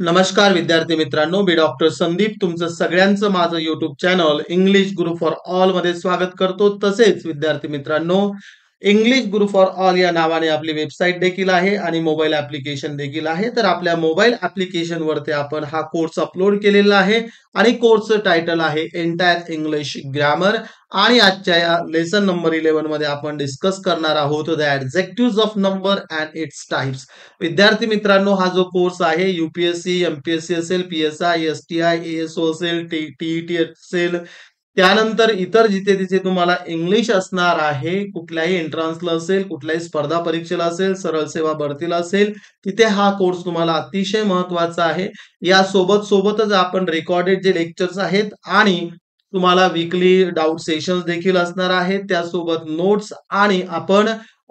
नमस्कार विद्यार्थी मित्रांनो, मी डॉक्टर संदीप तुमचं सगळ्यांचं माझं YouTube channel English Guru for all मध्ये स्वागत करतो. तसेच विद्यार्थी मित्रांनो, इंग्लिश गुरु फॉर ऑल या नावाने आपली वेबसाईट देखील आहे आणि मोबाईल ऍप्लिकेशन देखील आहे. तर आपल्या मोबाईल ऍप्लिकेशन वरती आपण हा कोर्स अपलोड केलेला आहे आणि कोर्सचं टायटल आहे एंटायर इंग्लिश ग्रामर. आणि आजच्या या लेसन नंबर 11 मध्ये आपण डिस्कस करणार आहोत the adjectives of number and its types. विद्यार्थी मित्रांनो, हा जो कोर्स आहे यूपीएससी, एमपीएससी असेल, पीएसआय, एसटीआय, एएसओ असेल, टीईटी असेल, त्यानंतर इतर जिथे तिथे तुम्हाला इंग्लिश असणार आहे, कुठल्याही एंट्रन्सला असेल, कुठल्याही स्पर्धा परीक्षेला असेल, सरळ सेवा भरतीला असेल, तिथे हा कोर्स तुम्हाला अतिशय महत्वाचा आहे. या सोबतच आपण रेकॉर्डेड जे लेक्चर्स आहेत आणि तुम्हाला वीकली डाऊट सेशन्स देखील असणार आहेत, त्यासोबत नोट्स आणि आपण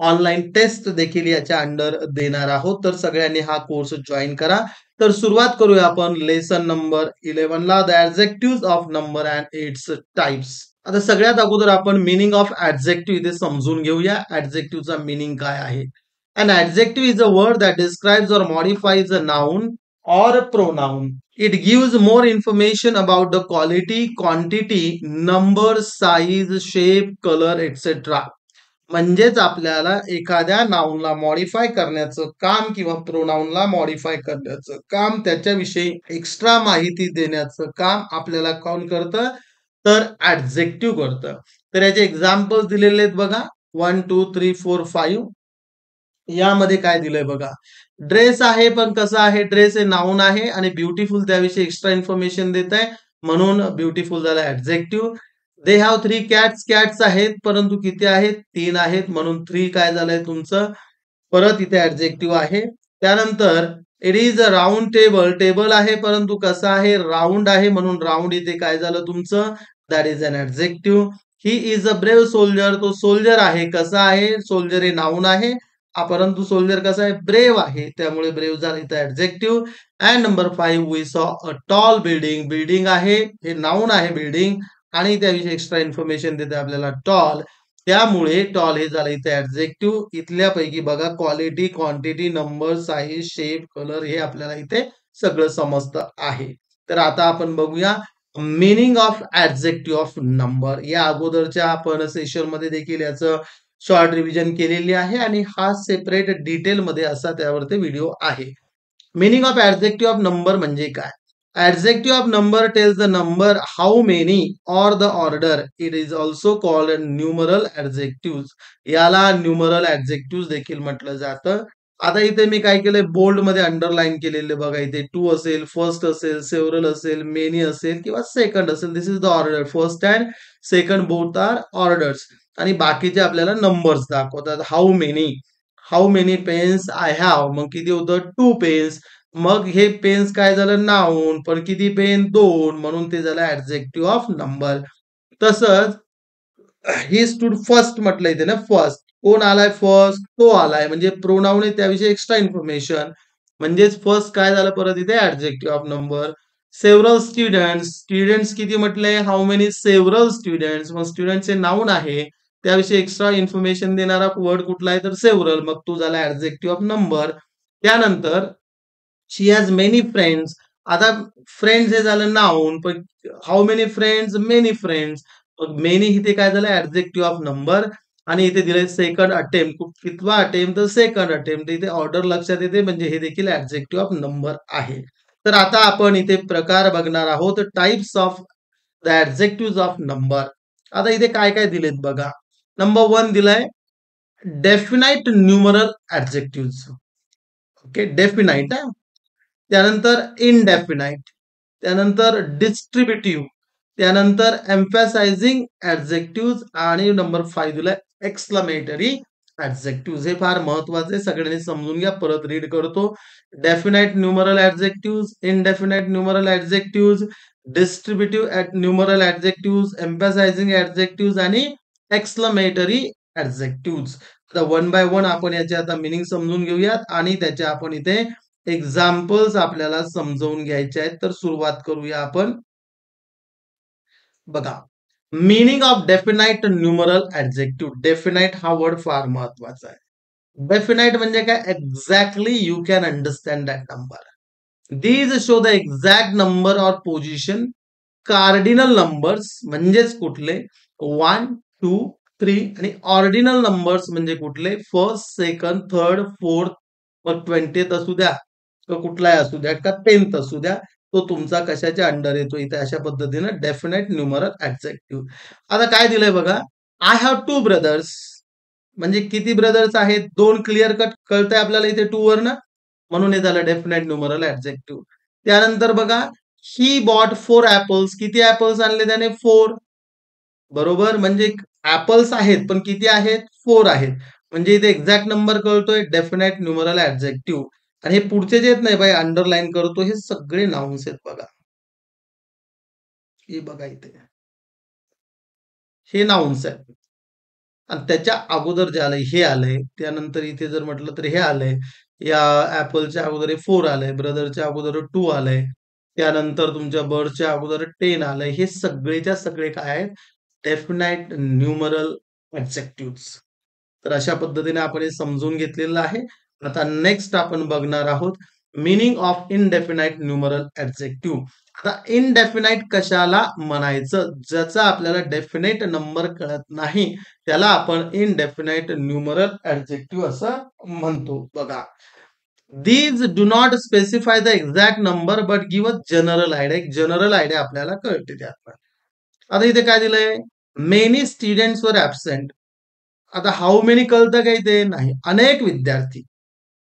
ऑनलाईन टेस्ट देखील याच्या अंडर देणार आहोत. तर सगळ्यांनी हा कोर्स जॉईन करा. तर सुरुवात करूया आपण लेसन नंबर 11 ला, the adjectives of number and its types. आता सगळ्यात अगोदर आपण मीनिंग ऑफ ऍडजेक्टिव्ह इथे समजून घेऊया. ऍडजेक्टिव्हचा मीनिंग काय आहे? An adjective is a word that describes or modifies a noun or pronoun. It gives more information about the quality, quantity, number, size, shape, color, etc. म्हणजेच आपल्याला एखाद्या नाउनला मॉडिफाय करण्याचं काम किंवा प्रोनाउनला मॉडिफाय करण्याचं काम, त्याच्याविषयी एक्स्ट्रा माहिती देण्याचं काम आपल्याला कोण करतं? तर ऍडजेक्टिव्ह करतं. तर याचे एक्झाम्पल्स दिलेले आहेत बघा, 1 2 3 4 5. यामध्ये काय दिलंय बघा, ड्रेस आहे, पण कसं आहे, ड्रेस हे नाउन आहे आणि ब्युटिफुल त्याविषयी एक्स्ट्रा इन्फॉर्मेशन देत आहे म्हणून ब्युटिफुल झाला adjective. They have 3 cats, cats आहेत परंतु किती आहेत? 3 आहेत म्हणून 3 काय झालंय तुमचं? परत इथे ऍडजेक्टिव्ह आहे. त्यानंतर it is a round table, table आहे परंतु कसं आहे? राऊंड आहे म्हणून राऊंड इथे काय झालं तुमचं? That is an adjective. He is a brave soldier, तो सोल्जर आहे, कसा आहे? सोल्जर हे नाउन आहे परंतु सोल्जर कसा आहे? ब्रेव आहे, त्यामुळे ब्रेव झाला इथे adjective. And number 5 we saw a tall building, building आहे हे नाउन आहे बिल्डिंग आणि त्याविषयी एक्स्ट्रा इन्फॉर्मेशन देते आपल्याला टॉल, त्यामुळे टॉल हे झालं इथे ऍडजेक्टिव्ह. इथल्यापैकी बघा quality, quantity, number, size, shape, colour हे आपल्याला इथे सगळं समजतं आहे. तर आता आपण बघूया meaning of adjective of number. या अगोदरच्या आपण सेशन मध्ये देखील याचं शॉर्ट रिव्हिजन केलेली आहे आणि हा सेपरेट डिटेल मध्ये असा त्यावरती व्हिडिओ आहे. Meaning of adjective of number म्हणजे काय? Adjective of number tells the number, how many or the order. It is also called numeral adjectives. याला न्यूमरल adjectives देखील म्हटलं जातं. आता इथे मी काय केलंय, बोल्ड मध्ये अंडरलाईन केलेले बघा, इथे 2 असेल, फर्स्ट असेल, सेव्हरल असेल, मेनी असेल किंवा सेकंड असेल. This is the order. First and second both are orders आणि बाकीचे आपल्याला नंबर्स दाखवतात. How many pens I have, मग किती होतं? 2 पेन्स. मग हे पेन्स काय झालं? नाउन, पण किती पेन? 2, म्हणून ते झालं ऍडजेक्टिव्ह ऑफ नंबर. तसंच ही स्टूड फर्स्ट म्हटलं इथे ना, फर्स्ट कोण आलाय? फर्स्ट तो आलाय, म्हणजे प्रोनाउन आहे त्याविषयी एक्स्ट्रा इन्फॉर्मेशन, म्हणजेच फर्स्ट काय झालं? परत इथे adjective of number. Several students, students किती म्हटले? हाऊ मेनी सेव्हरल स्टुडंट्स, मग स्टुडंट्स हे नाउन आहे त्याविषयी एक्स्ट्रा इन्फॉर्मेशन देणारा वर्ड कुठला आहे? तर सेव्हरल, मग तो झाला ऍडजेक्टिव्ह ऑफ नंबर. त्यानंतर शी हॅज मेनी फ्रेंड्स, आता फ्रेंड्स हे झालं नाउन, पण how many friends? Many friends, मग मेनी इथे काय झालं? Adjective of number. आणि इथे दिलंय सेकंड अटेम्प्ट, कितवा अटेम्प्ट? तर सेकंड अटेम्प्ट. इथे ऑर्डर लक्षात येते, म्हणजे हे देखील ऍडजेक्टिव्ह ऑफ नंबर आहे. तर आता आपण इथे प्रकार बघणार आहोत, types of the adjective of number. आता इथे काय काय दिलेत बघा. नंबर 1 दिलाय definite numeral adjective. Okay, definite आहे. त्यानंतर इनडेफिनाइट, त्यानंतर डिस्ट्रीब्युटिव्ह, त्यानंतर एम्फॅसायझिंग ऍडजेक्टिव्ह आणि नंबर 5 दिलाय एक्सक्लेमेटरी ऍडजेक्टिव्ह. हे फार महत्वाचे, सगळ्यांनी समजून घ्या. परत रीड करतो. Definite numeral adjective, indefinite numeral adjective, distributive numeral adjective, emphasising adjective आणि एक्सक्लेमेटरी ऍडजेक्टिव्ह. आता वन बाय वन आपण याचे आता मिनिंग समजून घेऊयात आणि त्याचे आपण इथे एक्झाम्पल्स आपल्याला समजावून घ्यायचे आहेत. तर सुरुवात करूया आपण. बघा, meaning of definite numeral adjective. Definite हा वर्ड फार महत्वाचा आहे. डेफिनाइट म्हणजे काय? Exactly you can understand that number. These show the exact number or position cardinal numbers म्हणजेच कुठले 1, 2, 3 आणि ऑर्डिनल नंबर्स म्हणजे कुठले फर्स्ट, सेकंड, थर्ड, फोर्थ, मग 20th असू द्या किंवा कुठलाही असू द्या का 10th असू द्या, तो तुमचा कशाच्या अंडर येतो इथे अशा पद्धतीनं डेफिनेट न्यूमरल ऍडजेक्टिव्ह. आता काय दिलंय बघा, आय हॅव 2 ब्रदर्स म्हणजे किती ब्रदर्स आहेत? 2 क्लिअर कट कळतंय आपल्याला इथे 2 वरनं म्हणून हे झालं डेफिनेट न्यूमरल ऍडजेक्टिव्ह. त्यानंतर बघा, ही बॉट 4 ऍपल्स. किती ऍपल्स आणले त्याने? 4. बरोबर म्हणजे ऍपल्स आहेत पण किती आहेत? 4 आहेत. म्हणजे इथे एक्झॅक्ट नंबर कळतोय डेफिनेट न्यूमरल ऍडजेक्टिव्ह. आणि हे पुढचे जे आहेत नाही बाई अंडरलाईन करतो हे सगळे नाउन्स आहेत बघा. हे बघा इथे. हे नाउन्स आहेत. आणि त्याच्या अगोदर जे आलंय हे आलंय. त्यानंतर इथे जर म्हटलं तर हे आलंय. या ॲपलच्या अगोदर हे 4 आलंय. ब्रदरच्या अगोदर 2 आलंय. त्यानंतर तुमच्या बर्डच्या अगोदर 10 आलंय. हे सगळेच्या सगळे काय आहेत? Definite numeral adjectives. तर अशा पद्धतीने आपण हे समजून घेतलेलं आहे. आता नेक्स्ट आपण बघणार आहोत meaning of indefinite numeral adjective. आता इनडेफिनाइट कशाला म्हणायचं? ज्याचा आपल्याला डेफिनेट नंबर कळत नाही त्याला आपण इनडेफिनाइट न्यूमरल ॲडजेक्टिव्ह असं म्हणतो. बघा, these do not specify the exact number but give a general idea. एक जनरल आयडिया आपल्याला कळते त्यातनं. आता इथे काय दिलंय? मेनी स्टुडंट्स वर ऍबसेंट. आता हाऊ मेनी कळतं का इथे? नाही. अनेक विद्यार्थी.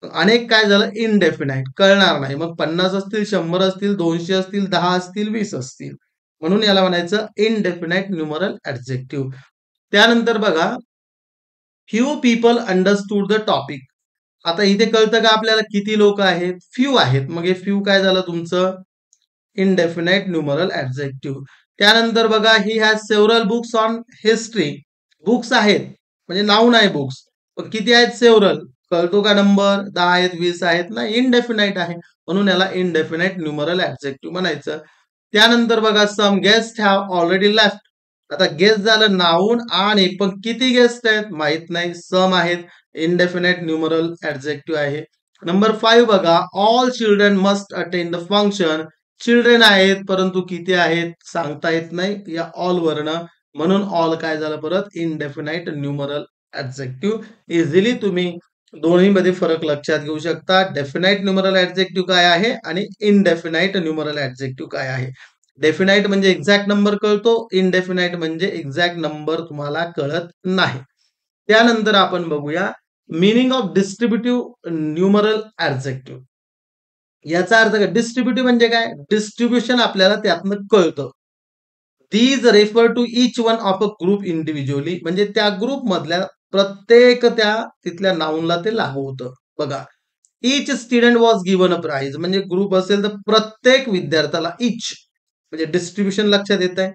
अनेक काय झालं? इनडेफिनाइट कळणार नाही. मग 50 असतील, 100 असतील, 200 असतील, 10 असतील, 20 असतील. म्हणून याला म्हणायचं इनडेफिनाइट न्यूमरल ॲडजेक्टिव्ह. त्यानंतर बघा, few people understood the topic. आता इथे कळतं का आपल्याला किती लोक आहेत? फ्यू आहेत. मग हे फ्यू काय झालं तुमचं? Indefinite numeral adjective. त्यानंतर बघा, he has several books on history. Books आहेत म्हणजे नाऊन आहे बुक्स. पण किती आहेत? सेव्हरल. कळतो का नंबर? 10 आहेत, 20 आहेत? नाही, इनडेफिनाइट आहे. म्हणून याला इनडेफिनाइट न्यूमरल ॲडजेक्टिव्ह म्हणायचं. त्यानंतर बघा, some guests have already left. आता गेस्ट झालं नाऊन आणि पण किती गेस्ट आहेत? माहित नाही. सम आहेत. इनडेफिनाइट न्यूमरल ॲडजेक्टिव्ह आहे. नंबर 5 बघा, all children must attend the function. Children आहेत परंतु किती आहेत सांगता येत नाही या ऑल वरनं. म्हणून ऑल काय झालं परत? Indefinite numeral adjective. इझिली तुम्ही दोन्हीमध्ये फरक लक्षात घेऊ शकता. डेफिनाइट न्यूमरल ॲडजेक्टिव्ह काय आहे आणि इनडेफिनाइट न्यूमरल ॲडजेक्टिव्ह काय आहे. डेफिनाइट म्हणजे एक्झॅक्ट नंबर कळतो. इनडेफिनाइट म्हणजे एक्झॅक्ट नंबर तुम्हाला कळत नाही. त्यानंतर आपण बघूया meaning of distributive numeral adjective. याचा अर्थ काय? डिस्ट्रीब्युटिव्ह म्हणजे काय? डिस्ट्रीब्युशन आपल्याला त्यातनं कळतं. These refer to each one of a group individually म्हणजे त्या ग्रुप मधल्या प्रत्येक त्या तिथल्या नाऊनला ते लागू होतं. बघा, each student was given a prize म्हणजे ग्रुप असेल तर प्रत्येक विद्यार्थ्याला इच म्हणजे डिस्ट्रीब्युशन लक्षात येत आहे.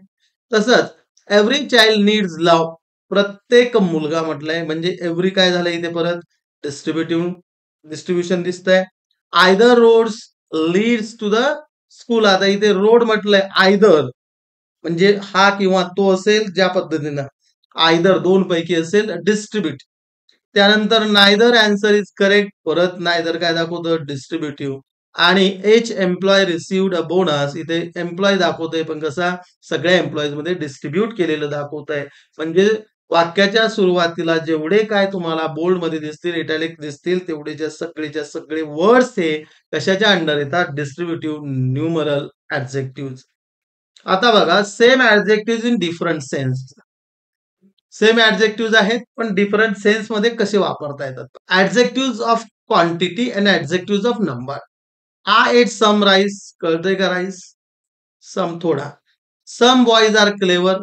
तसंच एव्हरी चाइल्ड नीड्स लव्ह. प्रत्येक मुलगा म्हटलंय म्हणजे एव्हरी काय झालं इथे परत? डिस्ट्रीब्युटिव्ह डिस्ट्रीब्युशन दिसतंय. Either roads leads to the school. आता इथे रोड म्हटलंय आयदर म्हणजे हा किंवा तो असेल ज्या पद्धतीनं आयदर 2 पैकी असेल डिस्ट्रीब्युट. त्यानंतर नायदर आन्सर इज करेक्ट. परत नायदर काय दाखवतं? डिस्ट्रीब्युटिव्ह. आणि each employee received a bonus. इथे एम्प्लॉय दाखवतोय पण कसा? सगळ्या एम्प्लॉईज मध्ये डिस्ट्रीब्यूट केलेलं दाखवत आहे. म्हणजे वाक्याच्या सुरुवातीला जेवढे काय तुम्हाला बोल्ड मध्ये दिसतील, इटॅलिक दिसतील तेवढेच्या सगळेच्या सगळे वर्ड्स हे कशाच्या अंडर येतात? Distributive numeral adjective. आता बघा, same adjective in different sense. Same adjective आहेत पण डिफरंट सेन्स मध्ये कसे वापरता येतात? ॲडजेक्टिव्ह ऑफ क्वांटिटी आणि adjective of number. I ate some rice. कळतंय का राईस? सम थोडा. सम बॉयज आर क्लेवर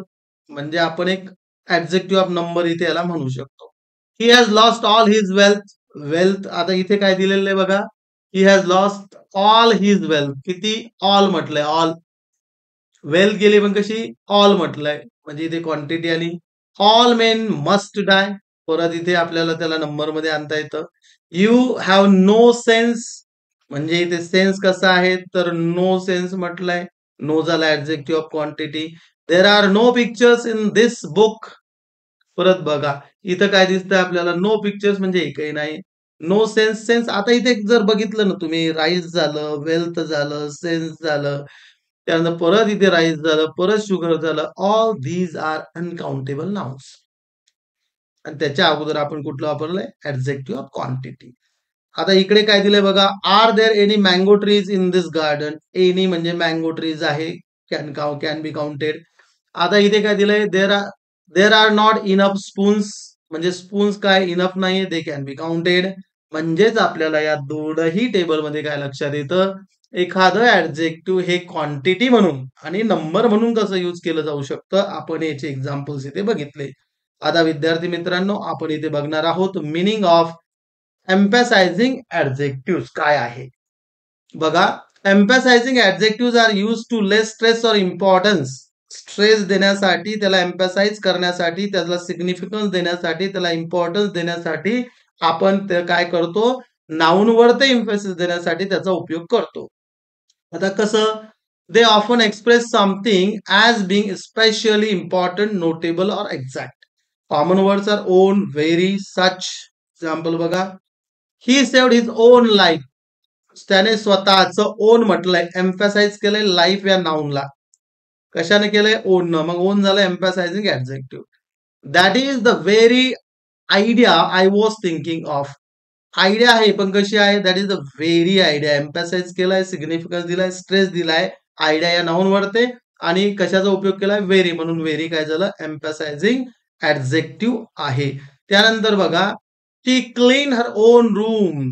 म्हणजे आपण एक ॲडजेक्टिव्ह ऑफ नंबर इथे याला म्हणू शकतो. He has lost all his wealth. Wealth आता इथे काय दिलेलं आहे बघा, he has lost all his wealth. किती? ऑल म्हटलंय ऑल. वेल्थ गेली पण कशी? ऑल म्हटलंय म्हणजे इथे क्वांटिटी आली. ऑल मेन मस्ट डाय. परत इथे आपल्याला त्याला नंबर मध्ये आणता येतं. यू हॅव नो सेन्स म्हणजे इथे सेन्स कसा आहे तर नो सेन्स म्हटलंय. नो झाला adjective of quantity. There are no pictures in this book. परत बघा इथं काय दिसतंय आपल्याला? नो पिक्चर्स म्हणजे एकही नाही. नो सेन्स, सेन्स आता इथे जर बघितलं ना तुम्ही, राईस झालं, वेल्थ झालं, सेन्स झालं, त्यानंतर परत इथे राईस झालं, परत शुगर झालं. All these are uncountable nouns. आणि त्याच्या अगोदर आपण कुठलं वापरलंय? Adjective of quantity. आता इकडे काय दिलंय बघा, R there any mango trees in this garden? Any म्हणजे मँगो ट्रीज आहे, कॅन बी काउंटेड. आता इथे काय दिलंय, there are not enough spoons, म्हणजे स्पून्स काय इनफ नाहीये, दे कॅन बी काउंटेड. म्हणजेच आपल्याला या दोनही टेबलमध्ये काय लक्षात येतं, एखादं ऍडजेक्टिव्ह हे क्वांटिटी म्हणून आणि नंबर म्हणून कसं यूज केलं जाऊ शकतं, आपण याचे एक्झाम्पल्स इथे बघितले. आता विद्यार्थी मित्रांनो, आपण इथे बघणार आहोत मिनिंग ऑफ एम्पॅसायझिंग ऍडजेक्टिव्ह काय आहे. बघा, emphasising adjective are use to less stress or importance. Stress देण्यासाठी, त्याला एम्पॅसाइज करण्यासाठी, त्याला सिग्निफिकन्स देण्यासाठी, त्याला इम्पॉर्टन्स देण्यासाठी आपण ते काय करतो, नाऊनवर ते इम्फेसिस देण्यासाठी त्याचा उपयोग करतो. आता कसं, they often express something as being specially important, notable or exact. Common words are own, very, such. Example बघा, he saved his own life. त्याने स्वतःचं ओन म्हटलंय, एम्फासाइज केलंय लाईफ या नाऊनला. कशाने केलंय? ओन. मग ओन झालं emphasising adjective. That is the very idea I was thinking of. Idea आहे, पण कशी आहे? That is the very idea. Emphasise केलाय, सिग्निफिकन्स दिलाय, स्ट्रेस दिलाय आयडिया या नाऊन वरते, आणि कशाचा उपयोग केलाय? व्हेरी. म्हणून व्हेरी काय झालं? एम्फासाइजिंग ऍडजेक्टिव्ह आहे. त्यानंतर बघा, ती क्लीन हर ओन रूम.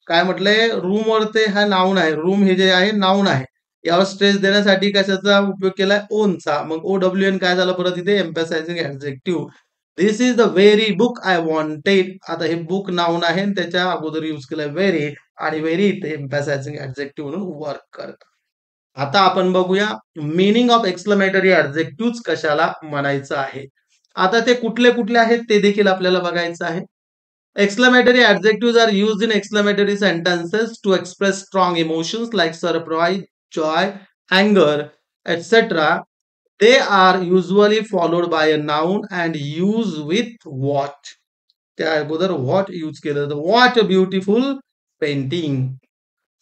काय म्हटलंय? रूम वरते हा नाऊन आहे. रूम हे जे आहे नाऊन आहे. यावर स्ट्रेस देण्यासाठी कशाचा उपयोग केलाय? ओनचा. मग OWN काय झालं परत इथे? Emphasising adjective. This is the very book I wanted. आता हे बुक नाऊन आहे आणि त्याच्या अगोदर युज केलंय व्हेरी, आणि व्हेरी इथे एम्फासाइजिंग ऍडजेक्टिव्ह म्हणून वर्क करतं. आता आपण बघूया मीनिंग ऑफ एक्सक्लेमेटरी ऍडजेक्टिव्ह कशाला म्हणायचं आहे. आता ते कुठले कुठले आहेत ते देखील आपल्याला बघायचं आहे. Exclamatory adjectives are used in exclamatory sentences to express strong emotions like surprise, joy, anger, etc. They are usually followed by a noun and use with what. त्या अगोदर what यूज केलं जातं. What a beautiful painting.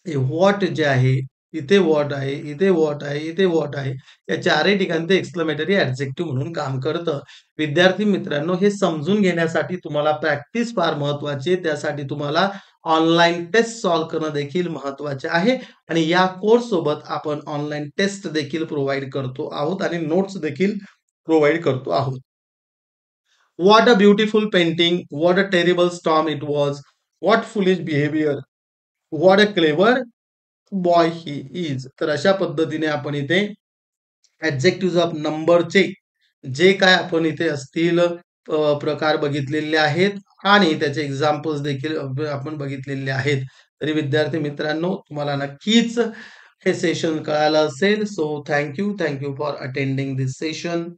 हे what जे आहे, इथे what आहे, इथे व्हॉट आहे, इथे व्हॉट आहे, या चारही ठिकाणी ते एक्सक्लेमेटरी ऍडजेक्टिव्ह म्हणून काम करतं. विद्यार्थी मित्रांनो, हे समजून घेण्यासाठी तुम्हाला प्रॅक्टिस फार महत्वाची आहे. त्यासाठी तुम्हाला ऑनलाईन टेस्ट सॉल्व्ह करणं देखील महत्वाचे आहे, आणि या कोर्स सोबत आपण ऑनलाईन टेस्ट देखील प्रोव्हाइड करतो आहोत आणि नोट्स देखील प्रोव्हाइड करतो आहोत. What a beautiful painting, what a terrible storm it was, what foolish behaviour, what a clever boy he is. तर अशा पद्धतीने आपण इथे ऍडजेक्टिव्ह ऑफ नंबरचे जे काय आपण इथे असतील प्रकार बघितलेले आहेत, आणि त्याचे एक्झाम्पल्स देखील आपण बघितलेले आहेत. तरी विद्यार्थी मित्रांनो, तुम्हाला नक्कीच हे सेशन कळालं असेल. So thank you for attending this session.